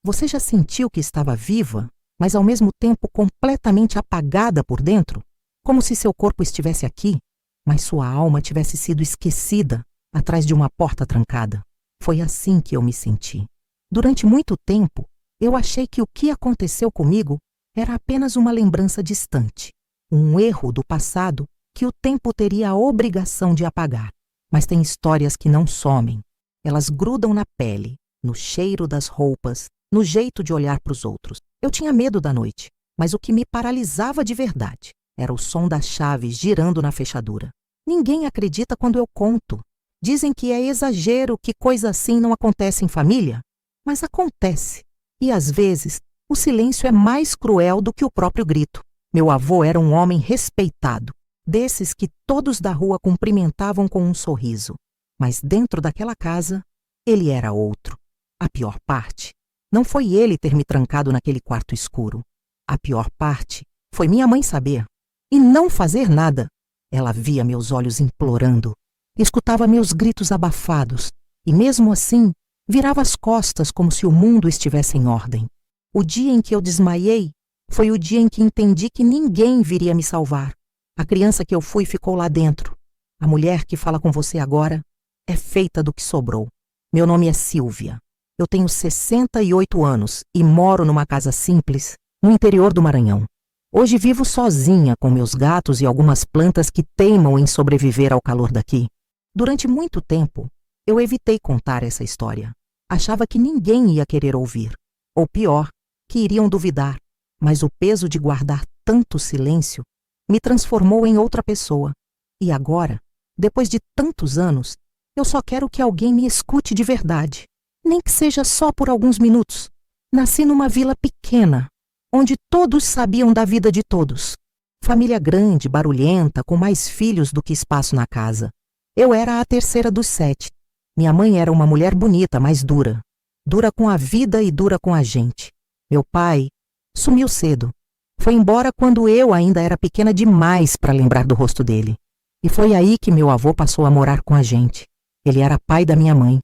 Você já sentiu que estava viva, mas ao mesmo tempo completamente apagada por dentro? Como se seu corpo estivesse aqui, mas sua alma tivesse sido esquecida atrás de uma porta trancada. Foi assim que eu me senti. Durante muito tempo, eu achei que o que aconteceu comigo era apenas uma lembrança distante, um erro do passado que o tempo teria a obrigação de apagar. Mas tem histórias que não somem. Elas grudam na pele, no cheiro das roupas, no jeito de olhar para os outros. Eu tinha medo da noite, mas o que me paralisava de verdade era o som das chaves girando na fechadura. Ninguém acredita quando eu conto. Dizem que é exagero, que coisa assim não acontece em família. Mas acontece. E às vezes, o silêncio é mais cruel do que o próprio grito. Meu avô era um homem respeitado, desses que todos da rua cumprimentavam com um sorriso. Mas dentro daquela casa, ele era outro. A pior parte não foi ele ter me trancado naquele quarto escuro. A pior parte foi minha mãe saber e não fazer nada. Ela via meus olhos implorando, escutava meus gritos abafados e, mesmo assim, virava as costas como se o mundo estivesse em ordem. O dia em que eu desmaiei foi o dia em que entendi que ninguém viria me salvar. A criança que eu fui ficou lá dentro. A mulher que fala com você agora é feita do que sobrou. Meu nome é Silvia. Eu tenho 68 anos e moro numa casa simples no interior do Maranhão. Hoje vivo sozinha com meus gatos e algumas plantas que teimam em sobreviver ao calor daqui. Durante muito tempo, eu evitei contar essa história. Achava que ninguém ia querer ouvir. Ou pior, que iriam duvidar. Mas o peso de guardar tanto silêncio me transformou em outra pessoa. E agora, depois de tantos anos, eu só quero que alguém me escute de verdade. Nem que seja só por alguns minutos. Nasci numa vila pequena, onde todos sabiam da vida de todos. Família grande, barulhenta, com mais filhos do que espaço na casa. Eu era a terceira dos 7. Minha mãe era uma mulher bonita, mas dura. Dura com a vida e dura com a gente. Meu pai sumiu cedo. Foi embora quando eu ainda era pequena demais para lembrar do rosto dele. E foi aí que meu avô passou a morar com a gente. Ele era pai da minha mãe.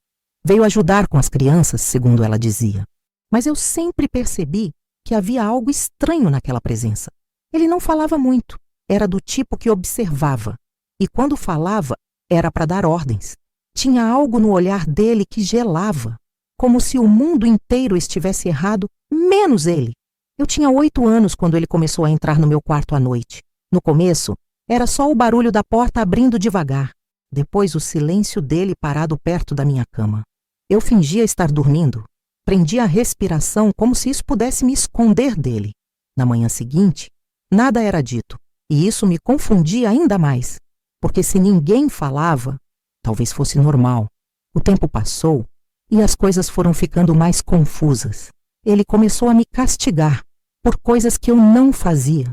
Veio ajudar com as crianças, segundo ela dizia. Mas eu sempre percebi que havia algo estranho naquela presença. Ele não falava muito. Era do tipo que observava. E quando falava, era para dar ordens. Tinha algo no olhar dele que gelava, como se o mundo inteiro estivesse errado, menos ele. Eu tinha 8 anos quando ele começou a entrar no meu quarto à noite. No começo, era só o barulho da porta abrindo devagar. Depois, o silêncio dele parado perto da minha cama. Eu fingia estar dormindo. Prendia a respiração como se isso pudesse me esconder dele. Na manhã seguinte, nada era dito. E isso me confundia ainda mais. Porque se ninguém falava, talvez fosse normal. O tempo passou e as coisas foram ficando mais confusas. Ele começou a me castigar por coisas que eu não fazia.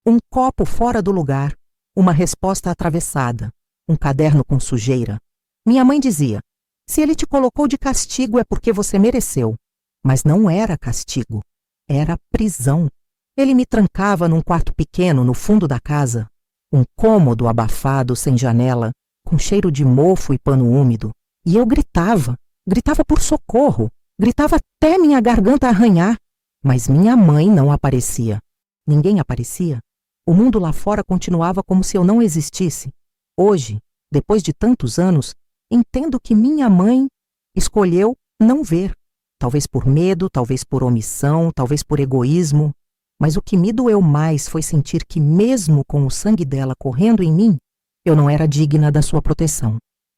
Um copo fora do lugar, uma resposta atravessada, um caderno com sujeira. Minha mãe dizia: se ele te colocou de castigo é porque você mereceu. Mas não era castigo, era prisão. Ele me trancava num quarto pequeno no fundo da casa, um cômodo abafado, sem janela, com cheiro de mofo e pano úmido. E eu gritava por socorro, gritava até minha garganta arranhar. Mas minha mãe não aparecia. Ninguém aparecia. O mundo lá fora continuava como se eu não existisse. Hoje, depois de tantos anos, entendo que minha mãe escolheu não ver. Talvez por medo, talvez por omissão, talvez por egoísmo. Mas o que me doeu mais foi sentir que, mesmo com o sangue dela correndo em mim, eu não era digna da sua proteção.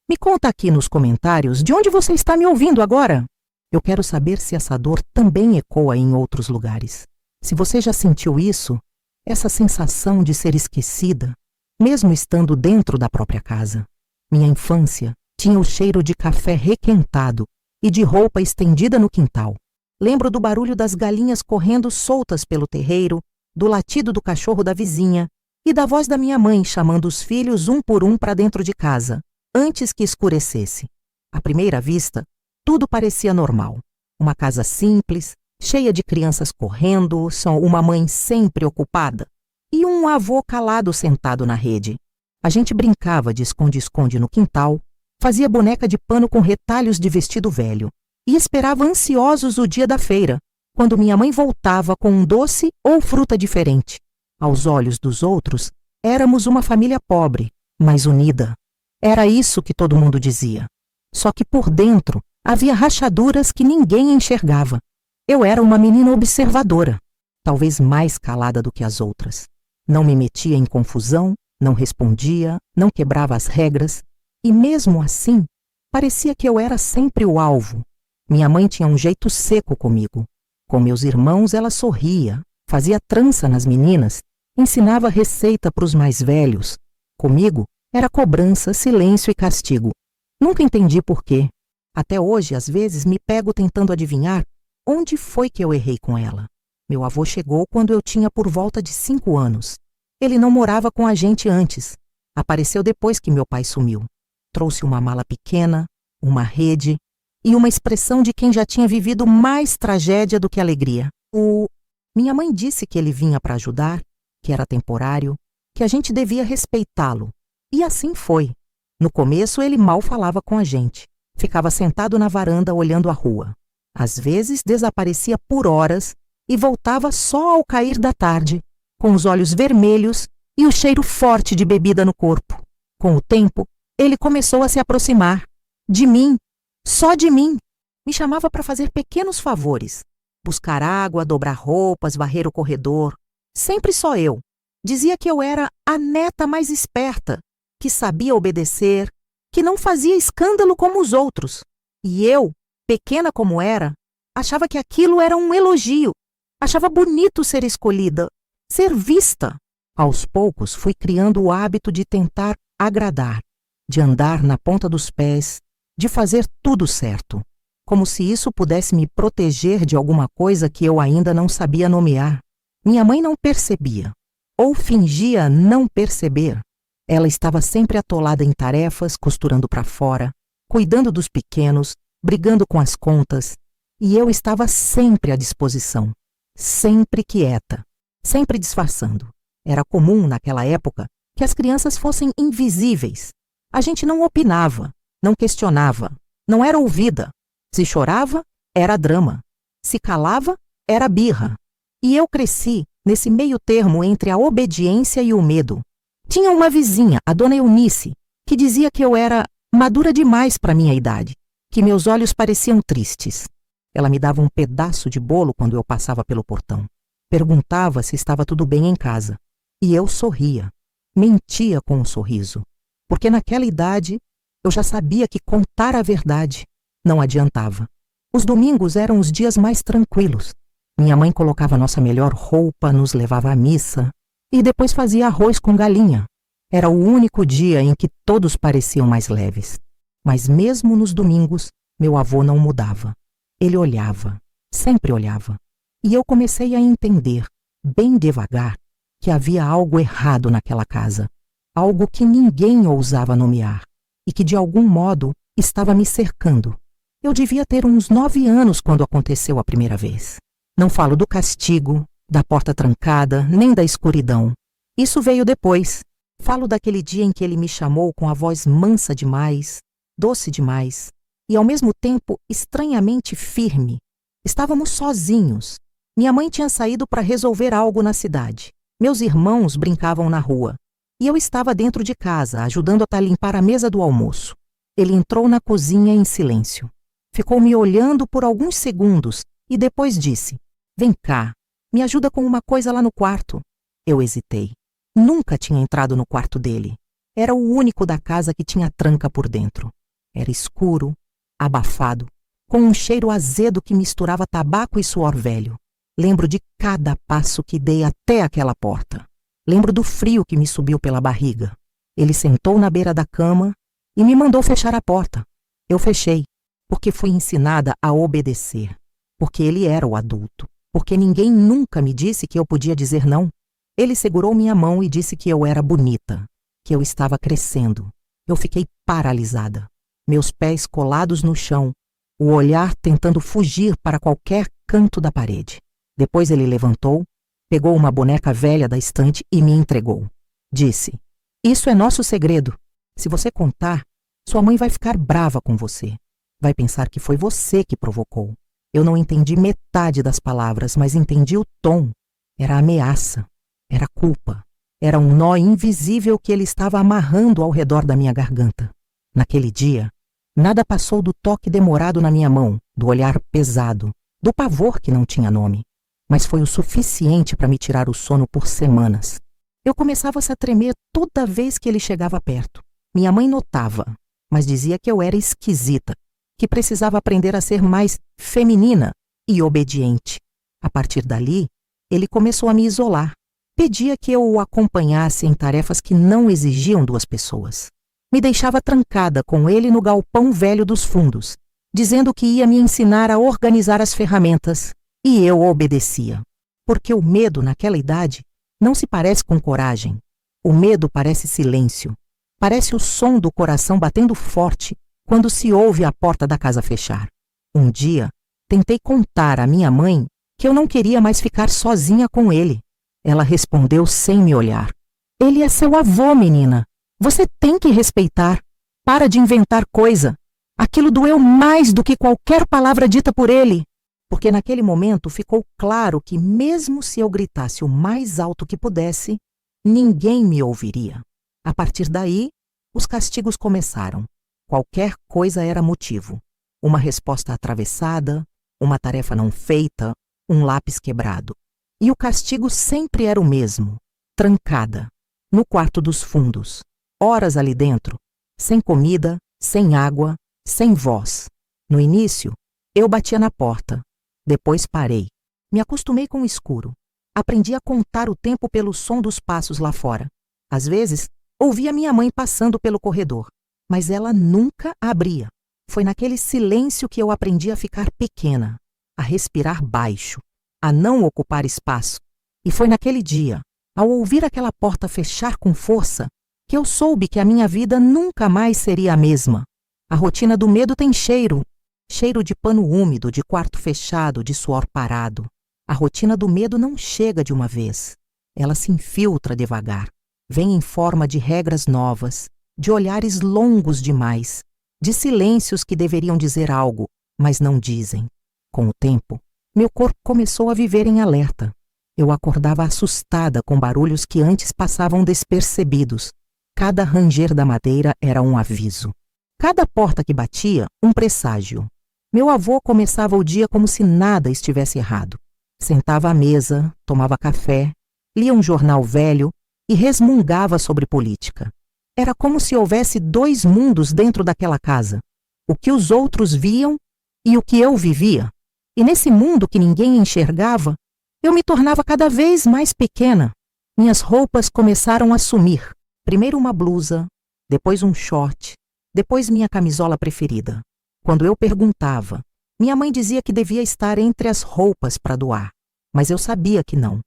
Me conta aqui nos comentários de onde você está me ouvindo agora. Eu quero saber se essa dor também ecoa em outros lugares. Se você já sentiu isso, essa sensação de ser esquecida, mesmo estando dentro da própria casa. Minha infância tinha o cheiro de café requentado e de roupa estendida no quintal. Lembro do barulho das galinhas correndo soltas pelo terreiro, do latido do cachorro da vizinha e da voz da minha mãe chamando os filhos um por um para dentro de casa, antes que escurecesse. À primeira vista, tudo parecia normal. Uma casa simples, cheia de crianças correndo, só uma mãe sempre ocupada e um avô calado sentado na rede. A gente brincava de esconde-esconde no quintal, fazia boneca de pano com retalhos de vestido velho e esperava ansiosos o dia da feira, quando minha mãe voltava com um doce ou fruta diferente. Aos olhos dos outros, éramos uma família pobre, mas unida. Era isso que todo mundo dizia. Só que por dentro havia rachaduras que ninguém enxergava. Eu era uma menina observadora, talvez mais calada do que as outras. Não me metia em confusão, não respondia, não quebrava as regras, e mesmo assim, parecia que eu era sempre o alvo. Minha mãe tinha um jeito seco comigo. Com meus irmãos, ela sorria, fazia trança nas meninas, ensinava receita para os mais velhos. Comigo, era cobrança, silêncio e castigo. Nunca entendi por quê. Até hoje, às vezes, me pego tentando adivinhar onde foi que eu errei com ela. Meu avô chegou quando eu tinha por volta de 5 anos. Ele não morava com a gente antes. Apareceu depois que meu pai sumiu. Trouxe uma mala pequena, uma rede e uma expressão de quem já tinha vivido mais tragédia do que alegria. Minha mãe disse que ele vinha para ajudar, que era temporário, que a gente devia respeitá-lo. E assim foi. No começo, ele mal falava com a gente. Ficava sentado na varanda olhando a rua. Às vezes, desaparecia por horas e voltava só ao cair da tarde, com os olhos vermelhos e o cheiro forte de bebida no corpo. Com o tempo, ele começou a se aproximar. De mim. Só de mim. Me chamava para fazer pequenos favores. Buscar água, dobrar roupas, varrer o corredor. Sempre só eu. Dizia que eu era a neta mais esperta, que sabia obedecer, que não fazia escândalo como os outros. E eu, pequena como era, achava que aquilo era um elogio. Achava bonito ser escolhida, ser vista. Aos poucos fui criando o hábito de tentar agradar, de andar na ponta dos pés, de fazer tudo certo, como se isso pudesse me proteger de alguma coisa que eu ainda não sabia nomear. Minha mãe não percebia, ou fingia não perceber. Ela estava sempre atolada em tarefas, costurando para fora, cuidando dos pequenos, brigando com as contas, e eu estava sempre à disposição, sempre quieta, sempre disfarçando. Era comum, naquela época, que as crianças fossem invisíveis. A gente não opinava, não questionava, não era ouvida. Se chorava, era drama. Se calava, era birra. E eu cresci nesse meio termo entre a obediência e o medo. Tinha uma vizinha, a dona Eunice, que dizia que eu era madura demais para minha idade, que meus olhos pareciam tristes. Ela me dava um pedaço de bolo quando eu passava pelo portão. Perguntava se estava tudo bem em casa. E eu sorria, mentia com um sorriso, porque naquela idade eu já sabia que contar a verdade não adiantava. Os domingos eram os dias mais tranquilos. Minha mãe colocava nossa melhor roupa, nos levava à missa e depois fazia arroz com galinha. Era o único dia em que todos pareciam mais leves. Mas mesmo nos domingos, meu avô não mudava. Ele olhava, sempre olhava. E eu comecei a entender, bem devagar, que havia algo errado naquela casa, algo que ninguém ousava nomear e que de algum modo estava me cercando. Eu devia ter uns 9 anos quando aconteceu a primeira vez. Não falo do castigo, da porta trancada, nem da escuridão. Isso veio depois. Falo daquele dia em que ele me chamou com a voz mansa demais, doce demais e ao mesmo tempo estranhamente firme. Estávamos sozinhos. Minha mãe tinha saído para resolver algo na cidade. Meus irmãos brincavam na rua e eu estava dentro de casa, ajudando a limpar a mesa do almoço. Ele entrou na cozinha em silêncio. Ficou me olhando por alguns segundos e depois disse: "Vem cá, me ajuda com uma coisa lá no quarto." Eu hesitei. Nunca tinha entrado no quarto dele. Era o único da casa que tinha tranca por dentro. Era escuro, abafado, com um cheiro azedo que misturava tabaco e suor velho. Lembro de cada passo que dei até aquela porta. Lembro do frio que me subiu pela barriga. Ele sentou na beira da cama e me mandou fechar a porta. Eu fechei, porque fui ensinada a obedecer. Porque ele era o adulto. Porque ninguém nunca me disse que eu podia dizer não. Ele segurou minha mão e disse que eu era bonita, que eu estava crescendo. Eu fiquei paralisada, meus pés colados no chão, o olhar tentando fugir para qualquer canto da parede. Depois ele levantou, pegou uma boneca velha da estante e me entregou. Disse: "Isso é nosso segredo. Se você contar, sua mãe vai ficar brava com você. Vai pensar que foi você que provocou." Eu não entendi metade das palavras, mas entendi o tom. Era ameaça, era culpa, era um nó invisível que ele estava amarrando ao redor da minha garganta. Naquele dia, nada passou do toque demorado na minha mão, do olhar pesado, do pavor que não tinha nome. Mas foi o suficiente para me tirar o sono por semanas. Eu começava a tremer toda vez que ele chegava perto. Minha mãe notava, mas dizia que eu era esquisita, que precisava aprender a ser mais feminina e obediente. A partir dali, ele começou a me isolar. Pedia que eu o acompanhasse em tarefas que não exigiam duas pessoas. Me deixava trancada com ele no galpão velho dos fundos, dizendo que ia me ensinar a organizar as ferramentas, e eu obedecia. Porque o medo, naquela idade, não se parece com coragem. O medo parece silêncio. Parece o som do coração batendo forte quando se ouve a porta da casa fechar. Um dia, tentei contar à minha mãe que eu não queria mais ficar sozinha com ele. Ela respondeu sem me olhar. Ele é seu avô, menina. Você tem que respeitar. Para de inventar coisa. Aquilo doeu mais do que qualquer palavra dita por ele. Porque naquele momento ficou claro que mesmo se eu gritasse o mais alto que pudesse, ninguém me ouviria. A partir daí, os castigos começaram. Qualquer coisa era motivo. Uma resposta atravessada, uma tarefa não feita, um lápis quebrado. E o castigo sempre era o mesmo, trancada, no quarto dos fundos, horas ali dentro, sem comida, sem água, sem voz. No início, eu batia na porta. Depois parei. Me acostumei com o escuro. Aprendi a contar o tempo pelo som dos passos lá fora. Às vezes, ouvia minha mãe passando pelo corredor, mas ela nunca abria. Foi naquele silêncio que eu aprendi a ficar pequena, a respirar baixo, a não ocupar espaço. E foi naquele dia, ao ouvir aquela porta fechar com força, que eu soube que a minha vida nunca mais seria a mesma. A rotina do medo tem cheiro. Cheiro de pano úmido, de quarto fechado, de suor parado. A rotina do medo não chega de uma vez. Ela se infiltra devagar. Vem em forma de regras novas, de olhares longos demais, de silêncios que deveriam dizer algo, mas não dizem. Com o tempo, meu corpo começou a viver em alerta. Eu acordava assustada com barulhos que antes passavam despercebidos. Cada ranger da madeira era um aviso. Cada porta que batia, um presságio. Meu avô começava o dia como se nada estivesse errado. Sentava à mesa, tomava café, lia um jornal velho e resmungava sobre política. Era como se houvesse dois mundos dentro daquela casa. O que os outros viam e o que eu vivia. E nesse mundo que ninguém enxergava, eu me tornava cada vez mais pequena. Minhas roupas começaram a sumir. Primeiro uma blusa, depois um short, depois minha camisola preferida. Quando eu perguntava, minha mãe dizia que devia estar entre as roupas para doar. Mas eu sabia que não.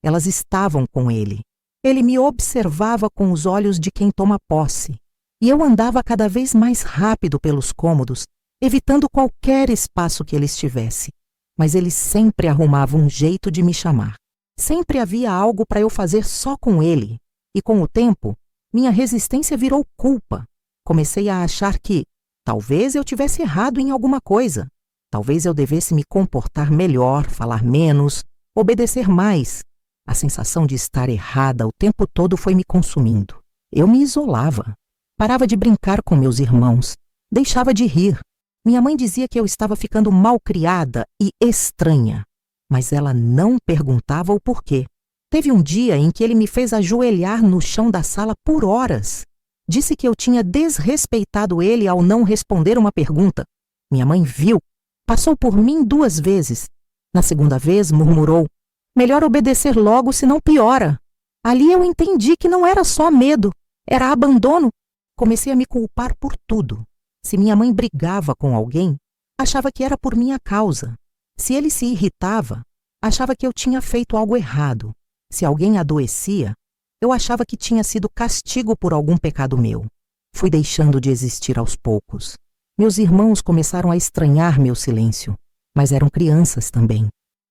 Elas estavam com ele. Ele me observava com os olhos de quem toma posse. E eu andava cada vez mais rápido pelos cômodos, evitando qualquer espaço que ele estivesse. Mas ele sempre arrumava um jeito de me chamar. Sempre havia algo para eu fazer só com ele. E com o tempo, minha resistência virou culpa. Comecei a achar que talvez eu tivesse errado em alguma coisa. Talvez eu devesse me comportar melhor, falar menos, obedecer mais. A sensação de estar errada o tempo todo foi me consumindo. Eu me isolava. Parava de brincar com meus irmãos. Deixava de rir. Minha mãe dizia que eu estava ficando mal-criada e estranha. Mas ela não perguntava o porquê. Teve um dia em que ele me fez ajoelhar no chão da sala por horas. Disse que eu tinha desrespeitado ele ao não responder uma pergunta. Minha mãe viu. Passou por mim 2 vezes. Na segunda vez, murmurou: melhor obedecer logo, senão piora. Ali eu entendi que não era só medo, era abandono. Comecei a me culpar por tudo. Se minha mãe brigava com alguém, achava que era por minha causa. Se ele se irritava, achava que eu tinha feito algo errado. Se alguém adoecia, eu achava que tinha sido castigo por algum pecado meu. Fui deixando de existir aos poucos. Meus irmãos começaram a estranhar meu silêncio, mas eram crianças também.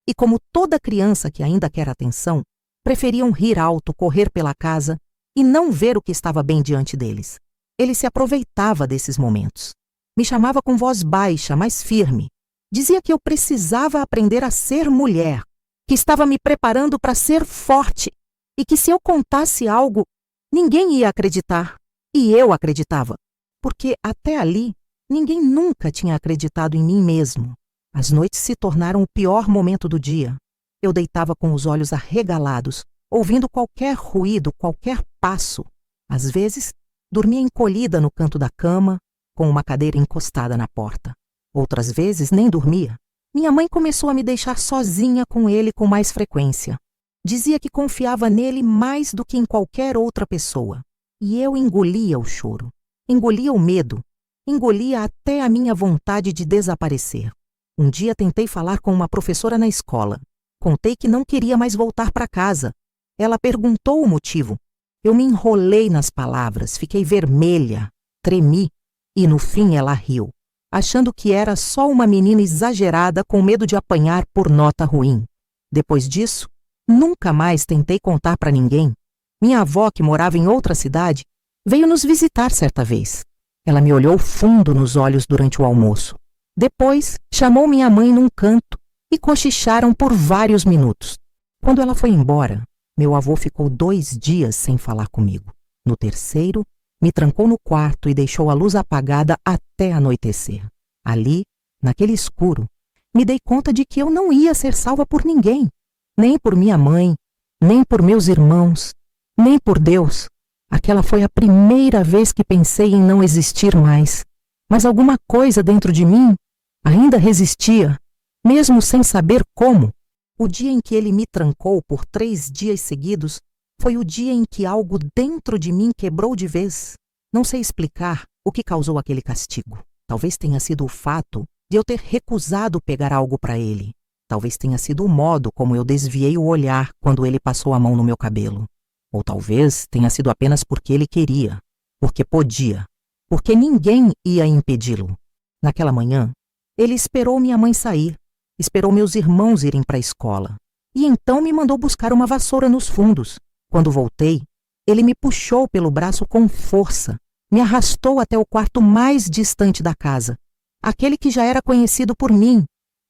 E como toda criança que ainda quer atenção, preferiam rir alto, correr pela casa e não ver o que estava bem diante deles. Ele se aproveitava desses momentos. Me chamava com voz baixa, mas firme. Dizia que eu precisava aprender a ser mulher, que estava me preparando para ser forte e que se eu contasse algo, ninguém ia acreditar. E eu acreditava, porque até ali ninguém nunca tinha acreditado em mim mesmo. As noites se tornaram o pior momento do dia. Eu deitava com os olhos arregalados, ouvindo qualquer ruído, qualquer passo. Às vezes, dormia encolhida no canto da cama, com uma cadeira encostada na porta. Outras vezes, nem dormia. Minha mãe começou a me deixar sozinha com ele com mais frequência. Dizia que confiava nele mais do que em qualquer outra pessoa. E eu engolia o choro, engolia o medo, engolia até a minha vontade de desaparecer. Um dia tentei falar com uma professora na escola. Contei que não queria mais voltar para casa. Ela perguntou o motivo. Eu me enrolei nas palavras, fiquei vermelha, tremi e no fim ela riu, achando que era só uma menina exagerada com medo de apanhar por nota ruim. Depois disso, nunca mais tentei contar para ninguém. Minha avó, que morava em outra cidade, veio nos visitar certa vez. Ela me olhou fundo nos olhos durante o almoço. Depois, chamou minha mãe num canto e cochicharam por vários minutos. Quando ela foi embora, meu avô ficou 2 dias sem falar comigo. No terceiro, me trancou no quarto e deixou a luz apagada até anoitecer. Ali, naquele escuro, me dei conta de que eu não ia ser salva por ninguém, nem por minha mãe, nem por meus irmãos, nem por Deus. Aquela foi a primeira vez que pensei em não existir mais. Mas alguma coisa dentro de mim ainda resistia, mesmo sem saber como. O dia em que ele me trancou por 3 dias seguidos foi o dia em que algo dentro de mim quebrou de vez. Não sei explicar o que causou aquele castigo. Talvez tenha sido o fato de eu ter recusado pegar algo para ele. Talvez tenha sido o modo como eu desviei o olhar quando ele passou a mão no meu cabelo. Ou talvez tenha sido apenas porque ele queria, porque podia, porque ninguém ia impedi-lo. Naquela manhã, ele esperou minha mãe sair, esperou meus irmãos irem para a escola, e então me mandou buscar uma vassoura nos fundos. Quando voltei, ele me puxou pelo braço com força, me arrastou até o quarto mais distante da casa, aquele que já era conhecido por mim,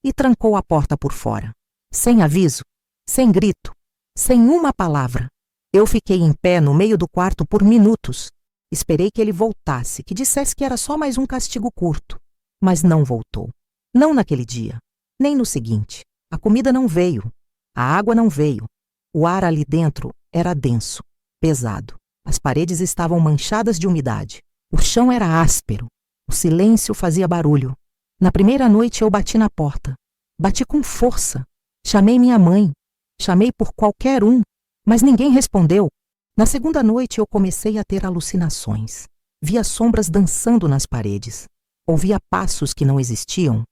e trancou a porta por fora. Sem aviso, sem grito, sem uma palavra. Eu fiquei em pé no meio do quarto por minutos. Esperei que ele voltasse, que dissesse que era só mais um castigo curto. Mas não voltou. Não naquele dia, nem no seguinte. A comida não veio. A água não veio. O ar ali dentro era denso, pesado. As paredes estavam manchadas de umidade. O chão era áspero. O silêncio fazia barulho. Na primeira noite eu bati na porta. Bati com força. Chamei minha mãe. Chamei por qualquer um. Mas ninguém respondeu. Na segunda noite eu comecei a ter alucinações. Via sombras dançando nas paredes. Ouvia passos que não existiam.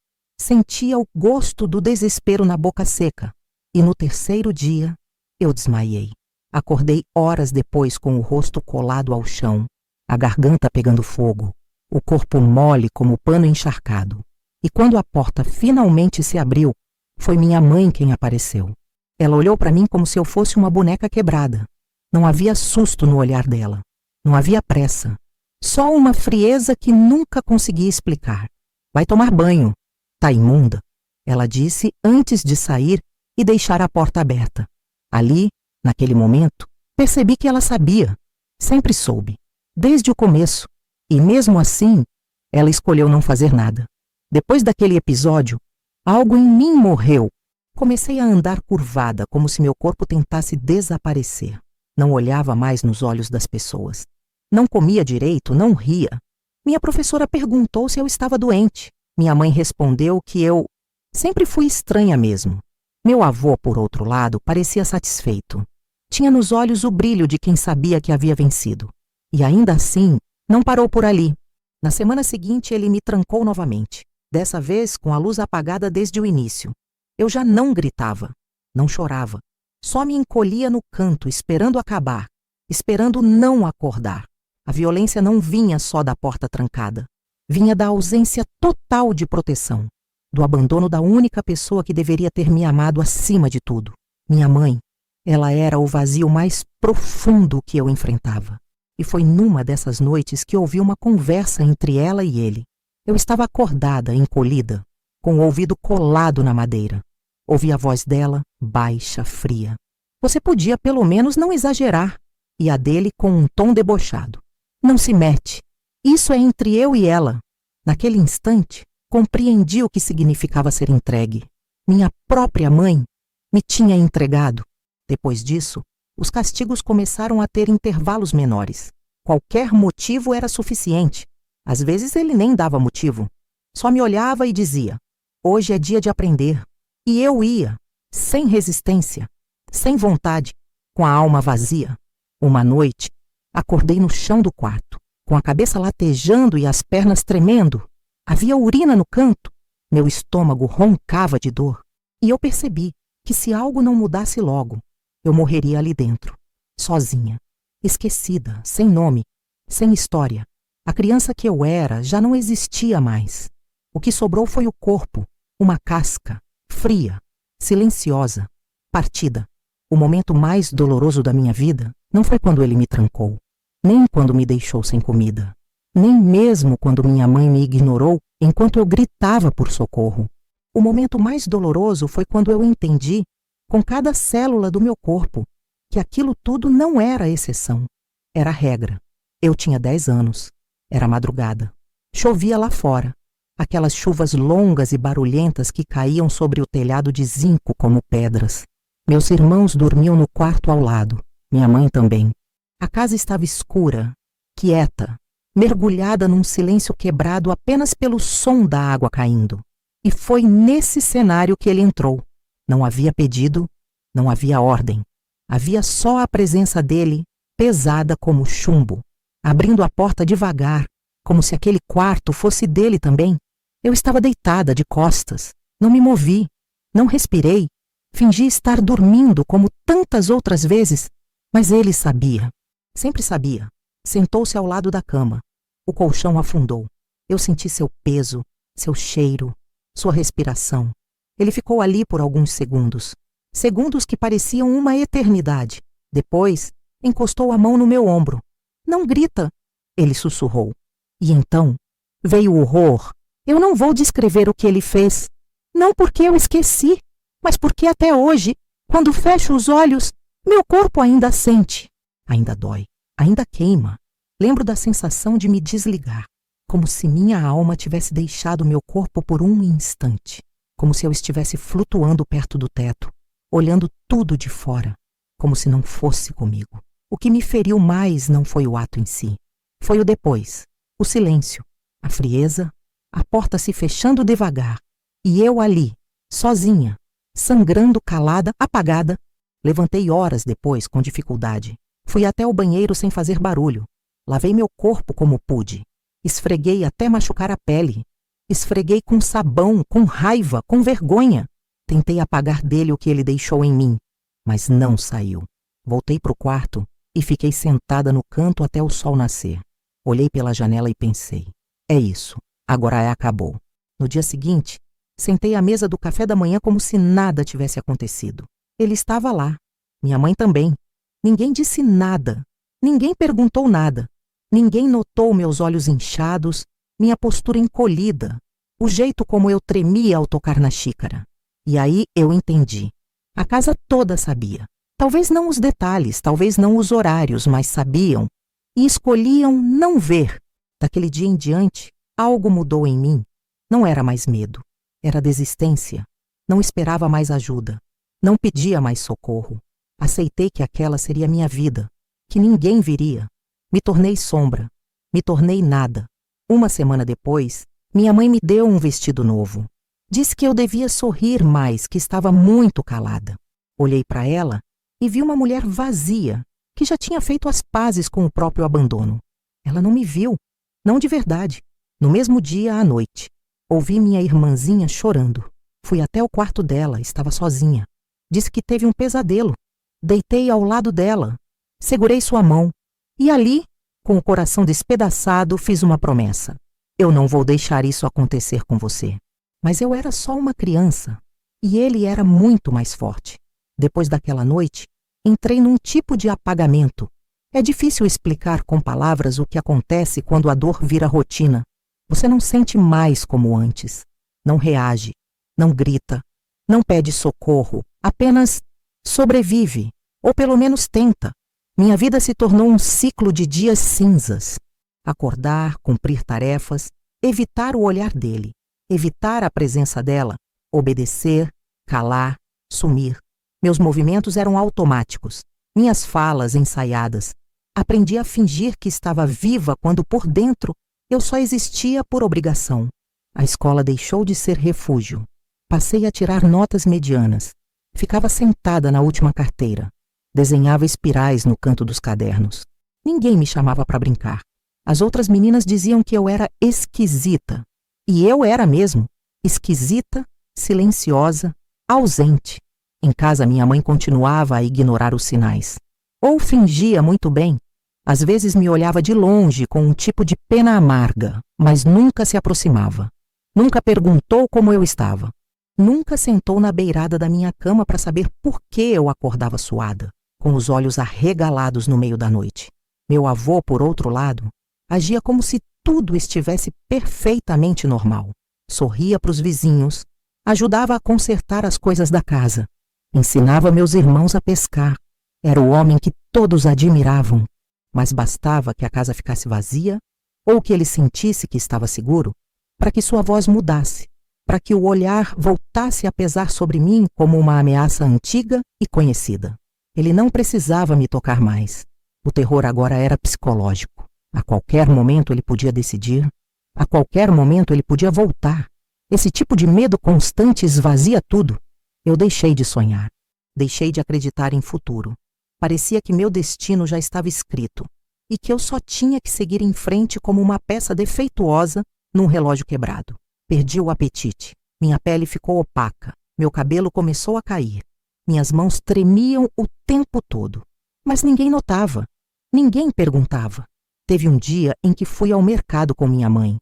Sentia o gosto do desespero na boca seca. E no terceiro dia, eu desmaiei. Acordei horas depois com o rosto colado ao chão, a garganta pegando fogo, o corpo mole como pano encharcado. E quando a porta finalmente se abriu, foi minha mãe quem apareceu. Ela olhou para mim como se eu fosse uma boneca quebrada. Não havia susto no olhar dela. Não havia pressa. Só uma frieza que nunca consegui explicar. Vai tomar banho. Tá imunda, ela disse antes de sair e deixar a porta aberta. Ali, naquele momento, percebi que ela sabia. Sempre soube. Desde o começo. E mesmo assim, ela escolheu não fazer nada. Depois daquele episódio, algo em mim morreu. Comecei a andar curvada, como se meu corpo tentasse desaparecer. Não olhava mais nos olhos das pessoas. Não comia direito, não ria. Minha professora perguntou se eu estava doente. Minha mãe respondeu que eu sempre fui estranha mesmo. Meu avô, por outro lado, parecia satisfeito. Tinha nos olhos o brilho de quem sabia que havia vencido. E ainda assim, não parou por ali. Na semana seguinte, ele me trancou novamente. Dessa vez, com a luz apagada desde o início. Eu já não gritava, não chorava. Só me encolhia no canto, esperando acabar, esperando não acordar. A violência não vinha só da porta trancada. Vinha da ausência total de proteção, do abandono da única pessoa que deveria ter me amado acima de tudo. Minha mãe. Ela era o vazio mais profundo que eu enfrentava. E foi numa dessas noites que ouvi uma conversa entre ela e ele. Eu estava acordada, encolhida. com o ouvido colado na madeira. Ouvi a voz dela, baixa, fria. Você podia pelo menos não exagerar. E a dele com um tom debochado. Não se mete. Isso é entre eu e ela. Naquele instante, compreendi o que significava ser entregue. Minha própria mãe me tinha entregado. Depois disso, os castigos começaram a ter intervalos menores. Qualquer motivo era suficiente. Às vezes ele nem dava motivo. Só me olhava e dizia: hoje é dia de aprender. E eu ia, sem resistência, sem vontade, com a alma vazia. Uma noite, acordei no chão do quarto, com a cabeça latejando e as pernas tremendo. Havia urina no canto. Meu estômago roncava de dor. E eu percebi que se algo não mudasse logo, eu morreria ali dentro, sozinha, esquecida, sem nome, sem história. A criança que eu era já não existia mais. O que sobrou foi o corpo, uma casca, fria, silenciosa, partida. O momento mais doloroso da minha vida não foi quando ele me trancou, nem quando me deixou sem comida, nem mesmo quando minha mãe me ignorou enquanto eu gritava por socorro. O momento mais doloroso foi quando eu entendi, com cada célula do meu corpo, que aquilo tudo não era exceção, era regra. Eu tinha 10 anos, era madrugada. Chovia lá fora, aquelas chuvas longas e barulhentas que caíam sobre o telhado de zinco como pedras. Meus irmãos dormiam no quarto ao lado, minha mãe também. A casa estava escura, quieta, mergulhada num silêncio quebrado apenas pelo som da água caindo. E foi nesse cenário que ele entrou. Não havia pedido, não havia ordem. Havia só a presença dele, pesada como chumbo, abrindo a porta devagar, como se aquele quarto fosse dele também. Eu estava deitada de costas, não me movi, não respirei. Fingi estar dormindo como tantas outras vezes, mas ele sabia, sempre sabia. Sentou-se ao lado da cama. O colchão afundou. Eu senti seu peso, seu cheiro, sua respiração. Ele ficou ali por alguns segundos, segundos que pareciam uma eternidade. Depois, encostou a mão no meu ombro. Não grita, ele sussurrou. E então, veio o horror. Eu não vou descrever o que ele fez, não porque eu esqueci, mas porque até hoje, quando fecho os olhos, meu corpo ainda sente. Ainda dói, ainda queima. Lembro da sensação de me desligar, como se minha alma tivesse deixado meu corpo por um instante, como se eu estivesse flutuando perto do teto, olhando tudo de fora, como se não fosse comigo. O que me feriu mais não foi o ato em si, foi o depois, o silêncio, a frieza, a porta se fechando devagar, e eu ali, sozinha, sangrando, calada, apagada. Levantei horas depois, com dificuldade. Fui até o banheiro sem fazer barulho. Lavei meu corpo como pude. Esfreguei até machucar a pele. Esfreguei com sabão, com raiva, com vergonha. Tentei apagar dele o que ele deixou em mim, mas não saiu. Voltei para o quarto e fiquei sentada no canto até o sol nascer. Olhei pela janela e pensei: é isso, agora acabou. No dia seguinte, sentei à mesa do café da manhã como se nada tivesse acontecido. Ele estava lá. Minha mãe também. Ninguém disse nada. Ninguém perguntou nada. Ninguém notou meus olhos inchados, minha postura encolhida, o jeito como eu tremia ao tocar na xícara. E aí eu entendi. A casa toda sabia. Talvez não os detalhes, talvez não os horários, mas sabiam e escolhiam não ver. Daquele dia em diante, algo mudou em mim. Não era mais medo. Era desistência. Não esperava mais ajuda. Não pedia mais socorro. Aceitei que aquela seria minha vida, que ninguém viria. Me tornei sombra. Me tornei nada. Uma semana depois, minha mãe me deu um vestido novo. Disse que eu devia sorrir mais, que estava muito calada. Olhei para ela e vi uma mulher vazia, que já tinha feito as pazes com o próprio abandono. Ela não me viu, não de verdade. No mesmo dia à noite, ouvi minha irmãzinha chorando. Fui até o quarto dela, estava sozinha. Disse que teve um pesadelo. Deitei ao lado dela, segurei sua mão e ali, com o coração despedaçado, fiz uma promessa. Eu não vou deixar isso acontecer com você. Mas eu era só uma criança e ele era muito mais forte. Depois daquela noite, entrei num tipo de apagamento. É difícil explicar com palavras o que acontece quando a dor vira rotina. Você não sente mais como antes. Não reage, não grita, não pede socorro, apenas sobrevive, ou pelo menos tenta. Minha vida se tornou um ciclo de dias cinzas. Acordar, cumprir tarefas, evitar o olhar dele, evitar a presença dela, obedecer, calar, sumir. Meus movimentos eram automáticos, minhas falas ensaiadas. Aprendi a fingir que estava viva quando por dentro eu só existia por obrigação. A escola deixou de ser refúgio. Passei a tirar notas medianas. Ficava sentada na última carteira. Desenhava espirais no canto dos cadernos. Ninguém me chamava para brincar. As outras meninas diziam que eu era esquisita. E eu era mesmo. Esquisita, silenciosa, ausente. Em casa, minha mãe continuava a ignorar os sinais. Ou fingia muito bem. Às vezes me olhava de longe com um tipo de pena amarga, mas nunca se aproximava. Nunca perguntou como eu estava. Nunca sentou na beirada da minha cama para saber por que eu acordava suada, com os olhos arregalados no meio da noite. Meu avô, por outro lado, agia como se tudo estivesse perfeitamente normal. Sorria para os vizinhos, ajudava a consertar as coisas da casa, ensinava meus irmãos a pescar. Era o homem que todos admiravam, mas bastava que a casa ficasse vazia ou que ele sentisse que estava seguro para que sua voz mudasse, para que o olhar voltasse a pesar sobre mim como uma ameaça antiga e conhecida. Ele não precisava me tocar mais. O terror agora era psicológico. A qualquer momento ele podia decidir, a qualquer momento ele podia voltar. Esse tipo de medo constante esvazia tudo. Eu deixei de sonhar, deixei de acreditar em futuro. Parecia que meu destino já estava escrito e que eu só tinha que seguir em frente como uma peça defeituosa num relógio quebrado. Perdi o apetite. Minha pele ficou opaca. Meu cabelo começou a cair. Minhas mãos tremiam o tempo todo. Mas ninguém notava. Ninguém perguntava. Teve um dia em que fui ao mercado com minha mãe.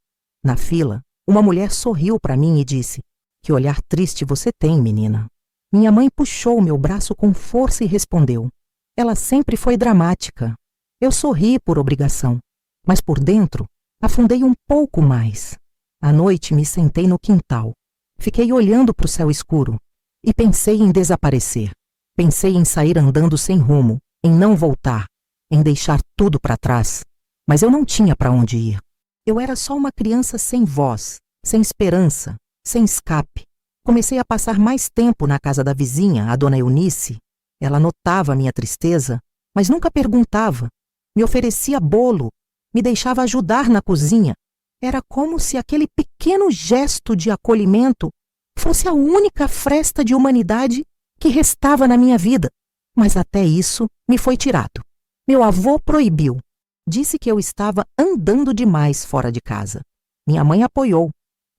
Na fila, uma mulher sorriu para mim e disse: "Que olhar triste você tem, menina." Minha mãe puxou meu braço com força e respondeu. Ela sempre foi dramática. Eu sorri por obrigação, mas por dentro afundei um pouco mais. À noite me sentei no quintal. Fiquei olhando para o céu escuro e pensei em desaparecer. Pensei em sair andando sem rumo, em não voltar, em deixar tudo para trás. Mas eu não tinha para onde ir. Eu era só uma criança sem voz, sem esperança, sem escape. Comecei a passar mais tempo na casa da vizinha, a dona Eunice. Ela notava minha tristeza, mas nunca perguntava. Me oferecia bolo, me deixava ajudar na cozinha. Era como se aquele pequeno gesto de acolhimento fosse a única fresta de humanidade que restava na minha vida. Mas até isso me foi tirado. Meu avô proibiu. Disse que eu estava andando demais fora de casa. Minha mãe apoiou.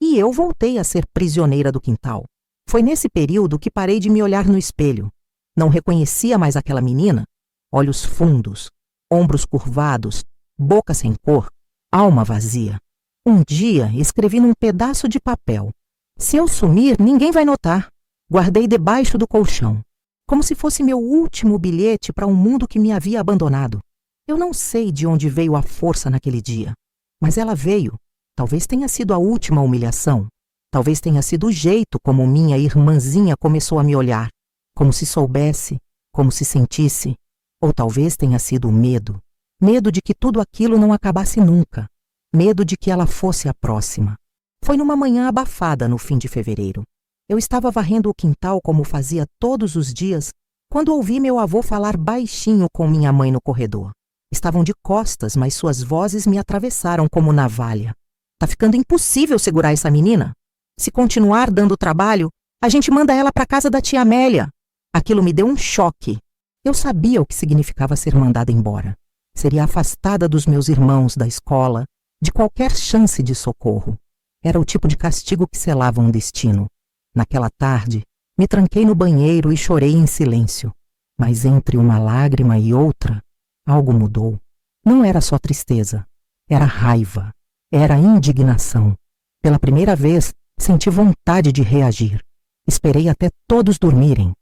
E eu voltei a ser prisioneira do quintal. Foi nesse período que parei de me olhar no espelho. Não reconhecia mais aquela menina. Olhos fundos, ombros curvados, boca sem cor, alma vazia. Um dia escrevi num pedaço de papel: "Se eu sumir, ninguém vai notar." Guardei debaixo do colchão, como se fosse meu último bilhete para um mundo que me havia abandonado. Eu não sei de onde veio a força naquele dia, mas ela veio. Talvez tenha sido a última humilhação. Talvez tenha sido o jeito como minha irmãzinha começou a me olhar, como se soubesse, como se sentisse. Ou talvez tenha sido o medo. Medo de que tudo aquilo não acabasse nunca. Medo de que ela fosse a próxima. Foi numa manhã abafada no fim de fevereiro. Eu estava varrendo o quintal como fazia todos os dias, quando ouvi meu avô falar baixinho com minha mãe no corredor. Estavam de costas, mas suas vozes me atravessaram como navalha. "Tá ficando impossível segurar essa menina. Se continuar dando trabalho, a gente manda ela para casa da tia Amélia." Aquilo me deu um choque. Eu sabia o que significava ser mandada embora. Seria afastada dos meus irmãos, da escola, de qualquer chance de socorro. Era o tipo de castigo que selava um destino. Naquela tarde, me tranquei no banheiro e chorei em silêncio. Mas entre uma lágrima e outra, algo mudou. Não era só tristeza, era raiva, era indignação. Pela primeira vez, senti vontade de reagir. Esperei até todos dormirem.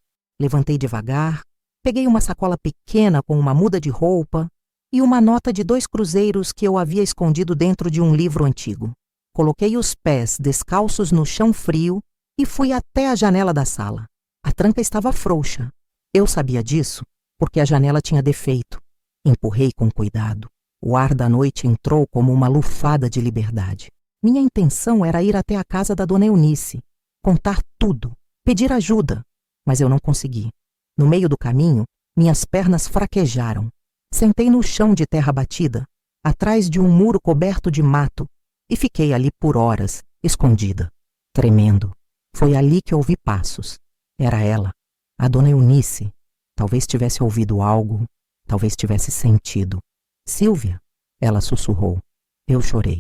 Levantei devagar, peguei uma sacola pequena com uma muda de roupa e uma nota de 2 cruzeiros que eu havia escondido dentro de um livro antigo. Coloquei os pés descalços no chão frio e fui até a janela da sala. A tranca estava frouxa. Eu sabia disso porque a janela tinha defeito. Empurrei com cuidado. O ar da noite entrou como uma lufada de liberdade. Minha intenção era ir até a casa da dona Eunice, contar tudo, pedir ajuda, mas eu não consegui. No meio do caminho, minhas pernas fraquejaram. Sentei no chão de terra batida, atrás de um muro coberto de mato, e fiquei ali por horas, escondida, tremendo. Foi ali que ouvi passos. Era ela, a dona Eunice. Talvez tivesse ouvido algo, talvez tivesse sentido. Sílvia, ela sussurrou. Eu chorei.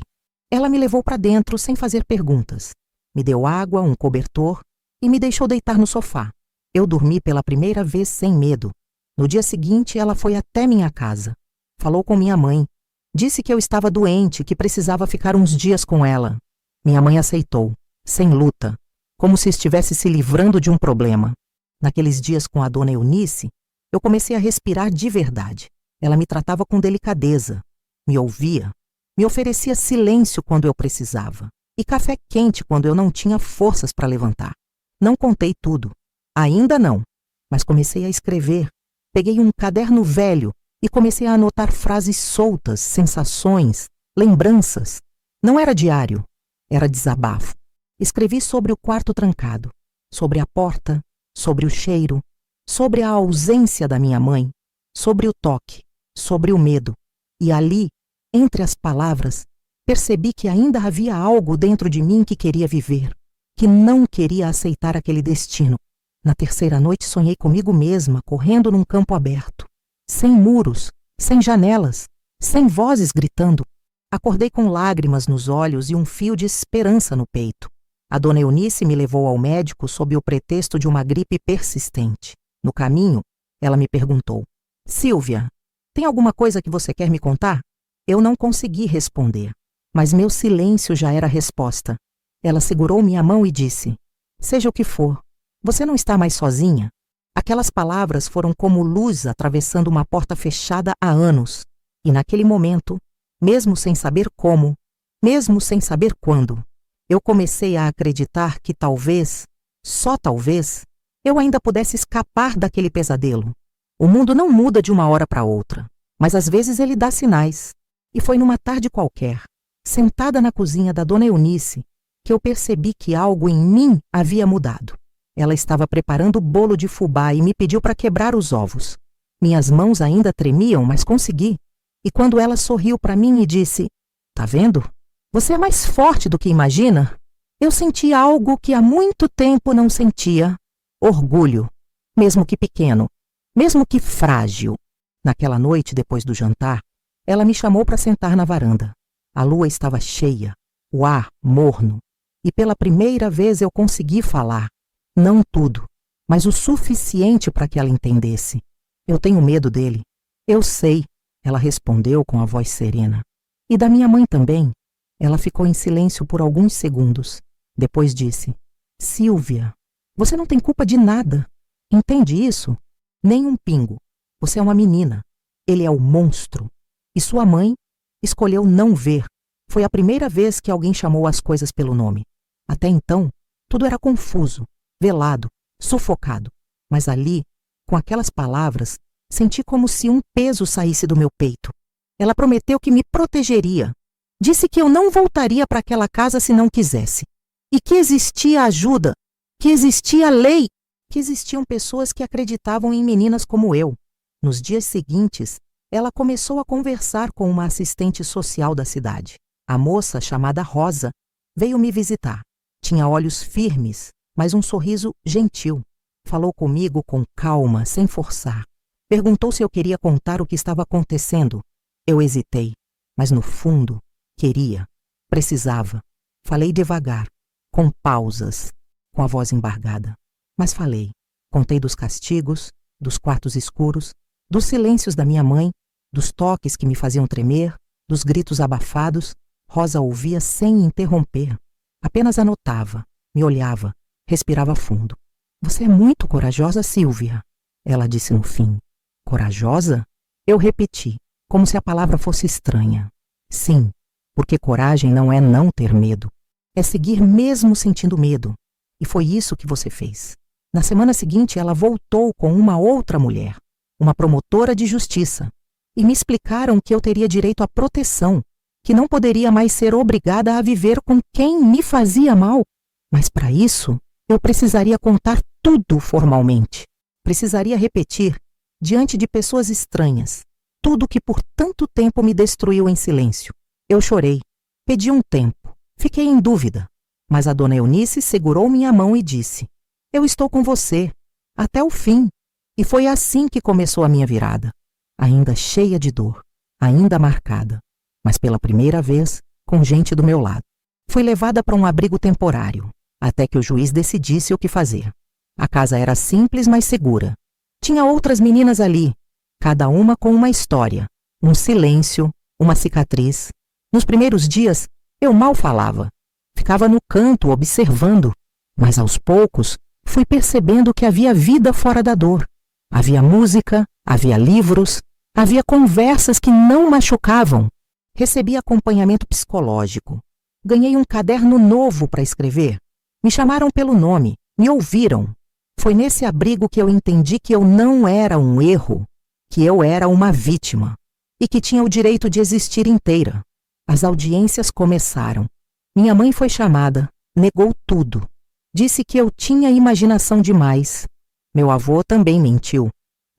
Ela me levou para dentro sem fazer perguntas. Me deu água, um cobertor e me deixou deitar no sofá. Eu dormi pela primeira vez sem medo. No dia seguinte, ela foi até minha casa. Falou com minha mãe. Disse que eu estava doente, que precisava ficar uns dias com ela. Minha mãe aceitou, sem luta, como se estivesse se livrando de um problema. Naqueles dias com a dona Eunice, eu comecei a respirar de verdade. Ela me tratava com delicadeza, me ouvia, me oferecia silêncio quando eu precisava e café quente quando eu não tinha forças para levantar. Não contei tudo, ainda não, mas comecei a escrever. Peguei um caderno velho e comecei a anotar frases soltas, sensações, lembranças. Não era diário, era desabafo. Escrevi sobre o quarto trancado, sobre a porta, sobre o cheiro, sobre a ausência da minha mãe, sobre o toque, sobre o medo. E ali, entre as palavras, percebi que ainda havia algo dentro de mim que queria viver, que não queria aceitar aquele destino. Na terceira noite sonhei comigo mesma, correndo num campo aberto, sem muros, sem janelas, sem vozes gritando. Acordei com lágrimas nos olhos e um fio de esperança no peito. A dona Eunice me levou ao médico sob o pretexto de uma gripe persistente. No caminho, ela me perguntou: Sílvia, tem alguma coisa que você quer me contar? Eu não consegui responder, mas meu silêncio já era a resposta. Ela segurou minha mão e disse: seja o que for, você não está mais sozinha? Aquelas palavras foram como luz atravessando uma porta fechada há anos. E naquele momento, mesmo sem saber como, mesmo sem saber quando, eu comecei a acreditar que talvez, só talvez, eu ainda pudesse escapar daquele pesadelo. O mundo não muda de uma hora para outra, mas às vezes ele dá sinais. E foi numa tarde qualquer, sentada na cozinha da dona Eunice, que eu percebi que algo em mim havia mudado. Ela estava preparando o bolo de fubá e me pediu para quebrar os ovos. Minhas mãos ainda tremiam, mas consegui. E quando ela sorriu para mim e disse: tá vendo? Você é mais forte do que imagina. Eu senti algo que há muito tempo não sentia. Orgulho, mesmo que pequeno, mesmo que frágil. Naquela noite, depois do jantar, ela me chamou para sentar na varanda. A lua estava cheia, o ar morno, e pela primeira vez eu consegui falar. Não tudo, mas o suficiente para que ela entendesse. Eu tenho medo dele. Eu sei, ela respondeu com a voz serena. E da minha mãe também. Ela ficou em silêncio por alguns segundos. Depois disse: Sílvia, você não tem culpa de nada. Entende isso? Nem um pingo. Você é uma menina. Ele é o monstro. E sua mãe escolheu não ver. Foi a primeira vez que alguém chamou as coisas pelo nome. Até então, tudo era confuso, velado, sufocado. Mas ali, com aquelas palavras, senti como se um peso saísse do meu peito. Ela prometeu que me protegeria. Disse que eu não voltaria para aquela casa se não quisesse. E que existia ajuda, que existia lei, que existiam pessoas que acreditavam em meninas como eu. Nos dias seguintes, ela começou a conversar com uma assistente social da cidade. A moça, chamada Rosa, veio me visitar. Tinha olhos firmes, mas um sorriso gentil. Falou comigo com calma, sem forçar. Perguntou se eu queria contar o que estava acontecendo. Eu hesitei, mas no fundo, queria, precisava. Falei devagar, com pausas, com a voz embargada. Mas falei. Contei dos castigos, dos quartos escuros, dos silêncios da minha mãe, dos toques que me faziam tremer, dos gritos abafados. Rosa ouvia sem interromper. Apenas anotava, me olhava, respirava fundo. Você é muito corajosa, Sílvia, ela disse no fim. Corajosa? Eu repeti, como se a palavra fosse estranha. Sim, Porque coragem não é não ter medo. É seguir mesmo sentindo medo. E foi isso que você fez. Na semana seguinte, ela voltou com uma outra mulher, uma promotora de justiça, e me explicaram que eu teria direito à proteção, que não poderia mais ser obrigada a viver com quem me fazia mal. Mas para isso, eu precisaria contar tudo formalmente. Precisaria repetir, diante de pessoas estranhas, tudo que por tanto tempo me destruiu em silêncio. Eu chorei, pedi um tempo, fiquei em dúvida, mas a dona Eunice segurou minha mão e disse: eu estou com você, até o fim. E foi assim que começou a minha virada, ainda cheia de dor, ainda marcada, mas pela primeira vez com gente do meu lado. Fui levada para um abrigo temporário, até que o juiz decidisse o que fazer. A casa era simples, mas segura. Tinha outras meninas ali, cada uma com uma história, um silêncio, uma cicatriz. Nos primeiros dias, eu mal falava. Ficava no canto, observando. Mas aos poucos, fui percebendo que havia vida fora da dor. Havia música, havia livros, havia conversas que não machucavam. Recebi acompanhamento psicológico. Ganhei um caderno novo para escrever. Me chamaram pelo nome, me ouviram. Foi nesse abrigo que eu entendi que eu não era um erro, que eu era uma vítima e que tinha o direito de existir inteira. As audiências começaram. Minha mãe foi chamada, negou tudo. Disse que eu tinha imaginação demais. Meu avô também mentiu.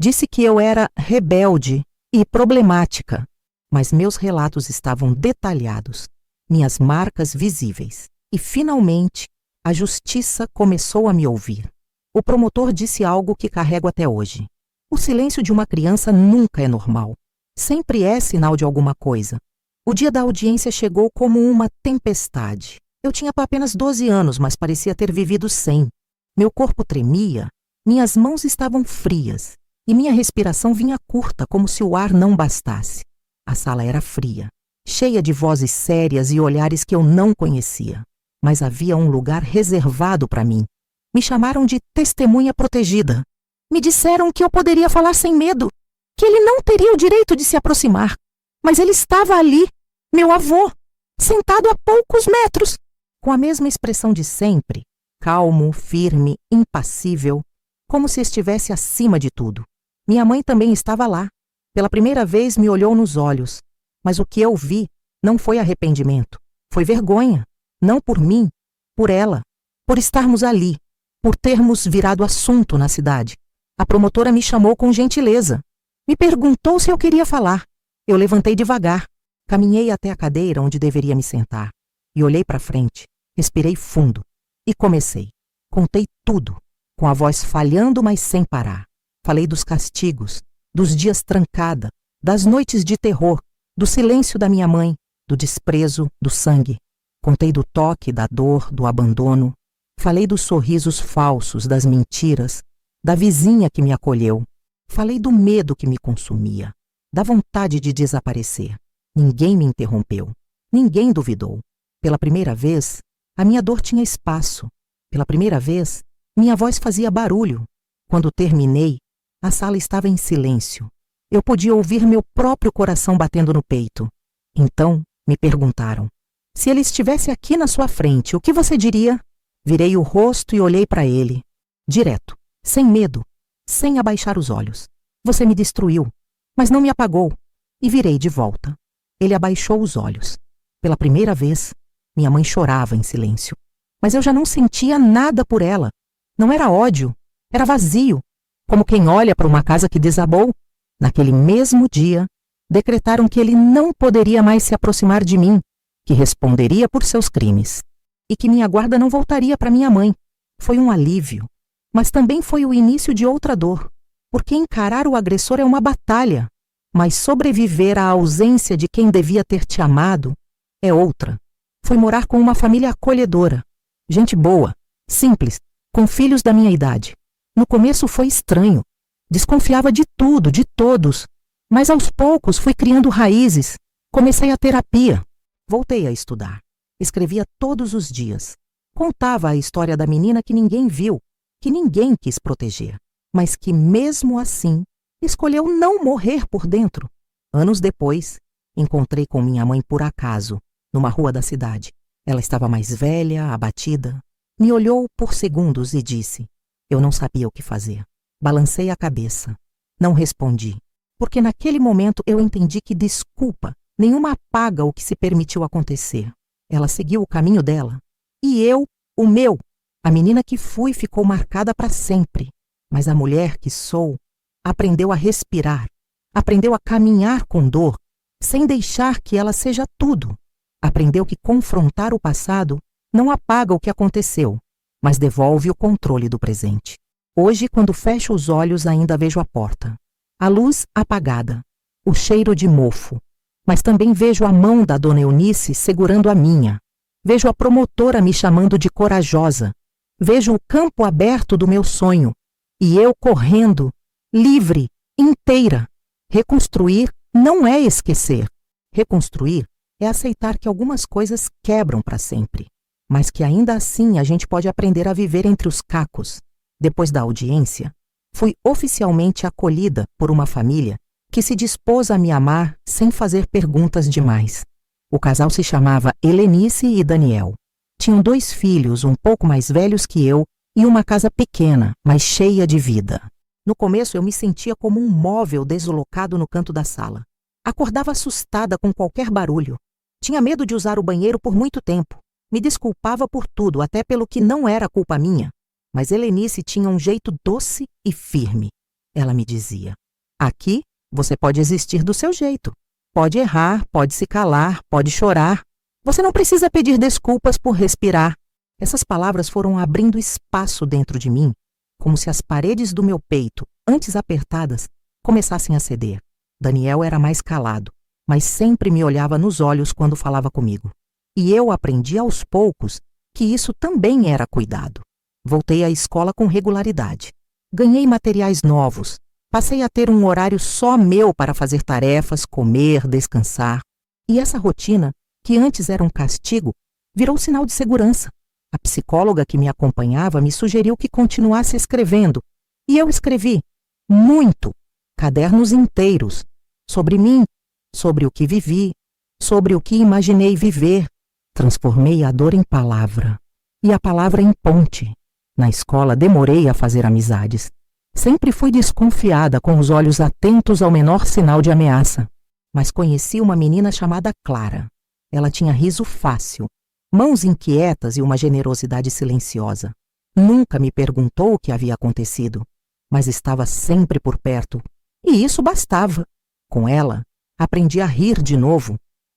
Disse que eu era rebelde e problemática. Mas meus relatos estavam detalhados, minhas marcas visíveis. E, finalmente, a justiça começou a me ouvir. O promotor disse algo que carrego até hoje. O silêncio de uma criança nunca é normal. Sempre é sinal de alguma coisa. O dia da audiência chegou como uma tempestade. Eu tinha apenas 12 anos, mas parecia ter vivido 100. Meu corpo tremia, minhas mãos estavam frias e minha respiração vinha curta, como se o ar não bastasse. A sala era fria, cheia de vozes sérias e olhares que eu não conhecia. Mas havia um lugar reservado para mim. Me chamaram de testemunha protegida. Me disseram que eu poderia falar sem medo, que ele não teria o direito de se aproximar. Mas ele estava ali, meu avô, sentado a poucos metros, com a mesma expressão de sempre, calmo, firme, impassível, como se estivesse acima de tudo. Minha mãe também estava lá. Pela primeira vez me olhou nos olhos, mas o que eu vi não foi arrependimento, foi vergonha, não por mim, por ela, por estarmos ali, por termos virado assunto na cidade. A promotora me chamou com gentileza. Me perguntou se eu queria falar. Eu levantei devagar, caminhei até a cadeira onde deveria me sentar e olhei para frente, respirei fundo e comecei. Contei tudo, com a voz falhando, mas sem parar. Falei dos castigos, dos dias trancada, das noites de terror, do silêncio da minha mãe, do desprezo, do sangue. Contei do toque, da dor, do abandono. Falei dos sorrisos falsos, das mentiras, da vizinha que me acolheu. Falei do medo que me consumia, da vontade de desaparecer. Ninguém me interrompeu. Ninguém duvidou. Pela primeira vez, a minha dor tinha espaço. Pela primeira vez, minha voz fazia barulho. Quando terminei, a sala estava em silêncio. Eu podia ouvir meu próprio coração batendo no peito. Então, me perguntaram: se ele estivesse aqui na sua frente, o que você diria? Virei o rosto e olhei para ele. Direto, sem medo, sem abaixar os olhos. Você me destruiu, mas não me apagou. E virei de volta. Ele abaixou os olhos. Pela primeira vez, minha mãe chorava em silêncio. Mas eu já não sentia nada por ela. Não era ódio, era vazio. Como quem olha para uma casa que desabou. Naquele mesmo dia, decretaram que ele não poderia mais se aproximar de mim, que responderia por seus crimes, e que minha guarda não voltaria para minha mãe. Foi um alívio, mas também foi o início de outra dor, porque encarar o agressor é uma batalha, mas sobreviver à ausência de quem devia ter te amado é outra. Foi morar com uma família acolhedora, gente boa, simples, com filhos da minha idade. No começo foi estranho, desconfiava de tudo, de todos, mas aos poucos fui criando raízes, comecei a terapia, voltei a estudar, escrevia todos os dias, contava a história da menina que ninguém viu, que ninguém quis proteger, mas que mesmo assim escolheu não morrer por dentro. Anos depois, encontrei com minha mãe por acaso, numa rua da cidade. Ela estava mais velha, abatida. Me olhou por segundos e disse: eu não sabia o que fazer. Balancei a cabeça. Não respondi, porque naquele momento eu entendi que desculpa nenhuma apaga o que se permitiu acontecer. Ela seguiu o caminho dela. E eu, o meu. A menina que fui ficou marcada para sempre. Mas a mulher que sou aprendeu a respirar, aprendeu a caminhar com dor, sem deixar que ela seja tudo. Aprendeu que confrontar o passado não apaga o que aconteceu, mas devolve o controle do presente. Hoje, quando fecho os olhos, ainda vejo a porta. A luz apagada, o cheiro de mofo. Mas também vejo a mão da dona Eunice segurando a minha. Vejo a promotora me chamando de corajosa. Vejo o campo aberto do meu sonho. E eu correndo, livre, inteira. Reconstruir não é esquecer. Reconstruir é aceitar que algumas coisas quebram para sempre, mas que ainda assim a gente pode aprender a viver entre os cacos. Depois da audiência, fui oficialmente acolhida por uma família que se dispôs a me amar sem fazer perguntas demais. O casal se chamava Helenice e Daniel. Tinham 2 filhos um pouco mais velhos que eu e uma casa pequena, mas cheia de vida. No começo eu me sentia como um móvel deslocado no canto da sala. Acordava assustada com qualquer barulho. Tinha medo de usar o banheiro por muito tempo. Me desculpava por tudo, até pelo que não era culpa minha. Mas Helenice tinha um jeito doce e firme. Ela me dizia: aqui você pode existir do seu jeito. Pode errar, pode se calar, pode chorar. Você não precisa pedir desculpas por respirar. Essas palavras foram abrindo espaço dentro de mim, como se as paredes do meu peito, antes apertadas, começassem a ceder. Daniel era mais calado, mas sempre me olhava nos olhos quando falava comigo. E eu aprendi aos poucos que isso também era cuidado. Voltei à escola com regularidade. Ganhei materiais novos. Passei a ter um horário só meu para fazer tarefas, comer, descansar. E essa rotina, que antes era um castigo, virou sinal de segurança. A psicóloga que me acompanhava me sugeriu que continuasse escrevendo. E eu escrevi muito, cadernos inteiros, sobre mim, sobre o que vivi, sobre o que imaginei viver. Transformei a dor em palavra e a palavra em ponte. Na escola demorei a fazer amizades. Sempre fui desconfiada, com os olhos atentos ao menor sinal de ameaça. Mas conheci uma menina chamada Clara. Ela tinha riso fácil, mãos inquietas e uma generosidade silenciosa. Nunca me perguntou o que havia acontecido, mas estava sempre por perto. E isso bastava. Com ela, aprendi a rir de novo,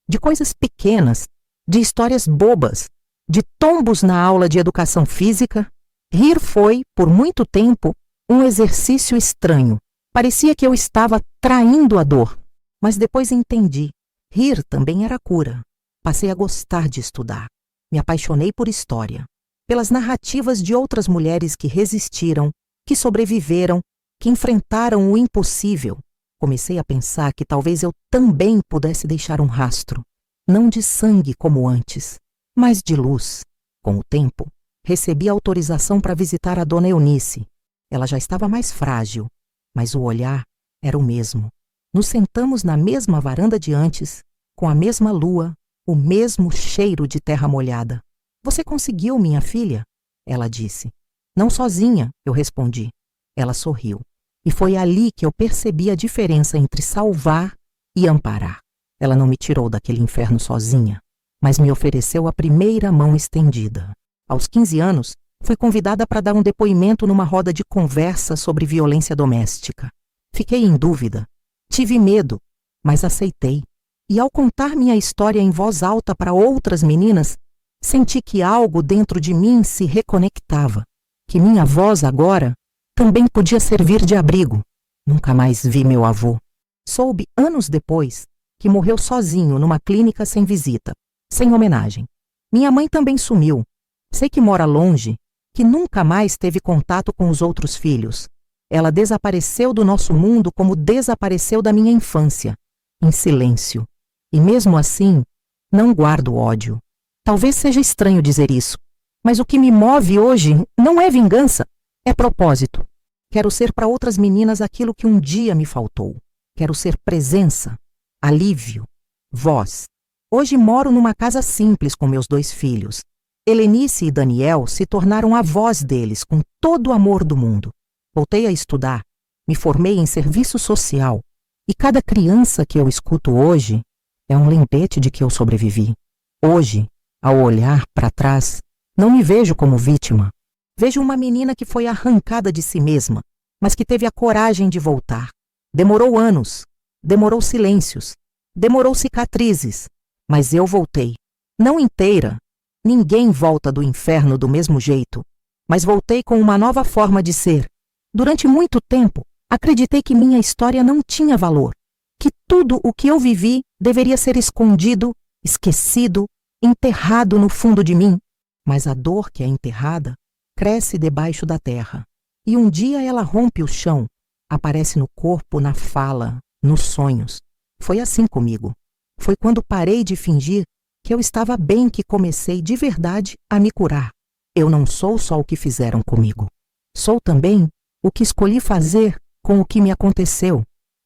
de coisas pequenas, de histórias bobas, de tombos na aula de educação física. Rir foi, por muito tempo, um exercício estranho. Parecia que eu estava traindo a dor. Mas depois entendi. Rir também era cura. Passei a gostar de estudar. Me apaixonei por história, pelas narrativas de outras mulheres que resistiram, que sobreviveram, que enfrentaram o impossível. Comecei a pensar que talvez eu também pudesse deixar um rastro, não de sangue como antes, mas de luz. Com o tempo, recebi autorização para visitar a dona Eunice. Ela já estava mais frágil, mas o olhar era o mesmo. Nos sentamos na mesma varanda de antes, com a mesma lua, o mesmo cheiro de terra molhada. Você conseguiu, minha filha? Ela disse. Não sozinha, eu respondi. Ela sorriu. E foi ali que eu percebi a diferença entre salvar e amparar. Ela não me tirou daquele inferno sozinha, mas me ofereceu a primeira mão estendida. Aos 15 anos, fui convidada para dar um depoimento numa roda de conversa sobre violência doméstica. Fiquei em dúvida. Tive medo, mas aceitei. E ao contar minha história em voz alta para outras meninas, senti que algo dentro de mim se reconectava, que minha voz agora também podia servir de abrigo. Nunca mais vi meu avô. Soube anos depois que morreu sozinho numa clínica sem visita, sem homenagem. Minha mãe também sumiu. Sei que mora longe, que nunca mais teve contato com os outros filhos. Ela desapareceu do nosso mundo como desapareceu da minha infância, em silêncio. E mesmo assim, não guardo ódio. Talvez seja estranho dizer isso, mas o que me move hoje não é vingança, é propósito. Quero ser para outras meninas aquilo que um dia me faltou. Quero ser presença, alívio, voz. Hoje moro numa casa simples com meus 2 filhos. Helenice e Daniel se tornaram avós deles com todo o amor do mundo. Voltei a estudar, me formei em serviço social e cada criança que eu escuto hoje é um lembrete de que eu sobrevivi. Hoje, ao olhar para trás, não me vejo como vítima. Vejo uma menina que foi arrancada de si mesma, mas que teve a coragem de voltar. Demorou anos, demorou silêncios, demorou cicatrizes, mas eu voltei. Não inteira. Ninguém volta do inferno do mesmo jeito, mas voltei com uma nova forma de ser. Durante muito tempo, acreditei que minha história não tinha valor, que tudo o que eu vivi deveria ser escondido, esquecido, enterrado no fundo de mim. Mas a dor que é enterrada cresce debaixo da terra, e um dia ela rompe o chão, aparece no corpo, na fala, nos sonhos. Foi assim comigo. Foi quando parei de fingir que eu estava bem que comecei de verdade a me curar. Eu não sou só o que fizeram comigo. Sou também o que escolhi fazer com o que me aconteceu.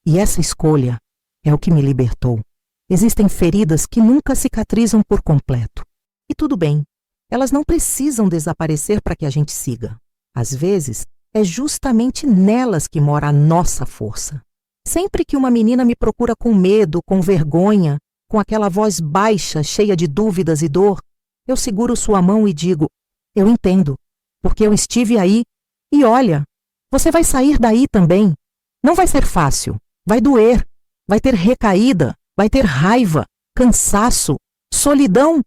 E essa escolha é o que me libertou. Existem feridas que nunca cicatrizam por completo. E tudo bem, elas não precisam desaparecer para que a gente siga. Às vezes, é justamente nelas que mora a nossa força. Sempre que uma menina me procura com medo, com vergonha, com aquela voz baixa, cheia de dúvidas e dor, eu seguro sua mão e digo: eu entendo, porque eu estive aí e olha, você vai sair daí também. Não vai ser fácil, vai doer, vai ter recaída, vai ter raiva, cansaço, solidão,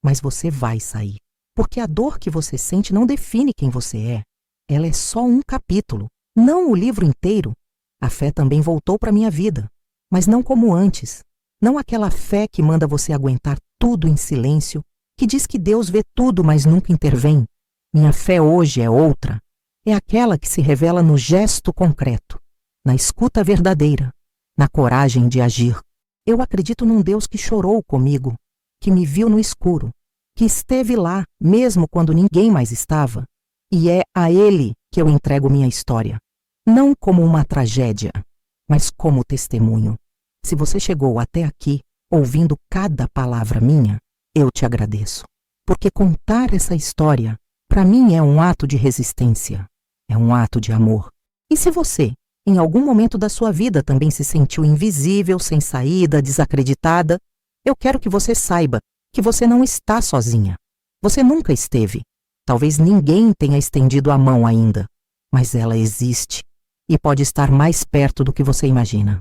mas você vai sair, porque a dor que você sente não define quem você é. Ela é só um capítulo, não o livro inteiro. A fé também voltou para minha vida, mas não como antes. Não aquela fé que manda você aguentar tudo em silêncio, que diz que Deus vê tudo, mas nunca intervém. Minha fé hoje é outra. É aquela que se revela no gesto concreto, na escuta verdadeira, na coragem de agir. Eu acredito num Deus que chorou comigo, que me viu no escuro, que esteve lá, mesmo quando ninguém mais estava. E é a Ele que eu entrego minha história. Não como uma tragédia, mas como testemunho. Se você chegou até aqui, ouvindo cada palavra minha, eu te agradeço. Porque contar essa história, para mim, é um ato de resistência. É um ato de amor. E se você, em algum momento da sua vida, também se sentiu invisível, sem saída, desacreditada, eu quero que você saiba que você não está sozinha. Você nunca esteve. Talvez ninguém tenha estendido a mão ainda, mas ela existe e pode estar mais perto do que você imagina.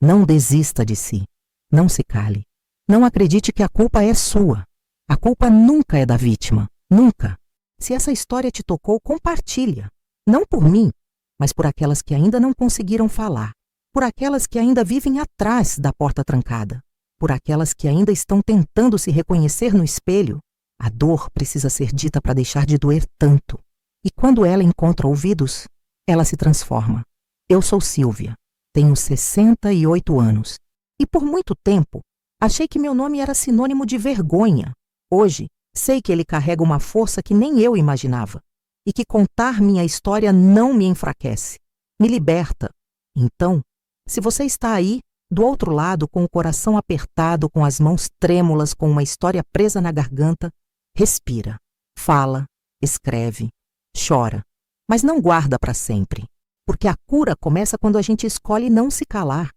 Não desista de si. Não se cale. Não acredite que a culpa é sua. A culpa nunca é da vítima. Nunca. Se essa história te tocou, compartilha. Não por mim, mas por aquelas que ainda não conseguiram falar. Por aquelas que ainda vivem atrás da porta trancada. Por aquelas que ainda estão tentando se reconhecer no espelho. A dor precisa ser dita para deixar de doer tanto. E quando ela encontra ouvidos, ela se transforma. Eu sou Silvia. Tenho 68 anos. E por muito tempo, achei que meu nome era sinônimo de vergonha. Hoje, sei que ele carrega uma força que nem eu imaginava. E que contar minha história não me enfraquece. Me liberta. Então, se você está aí, do outro lado, com o coração apertado, com as mãos trêmulas, com uma história presa na garganta, respira. Fala, escreve, chora. Mas não guarda para sempre. Porque a cura começa quando a gente escolhe não se calar.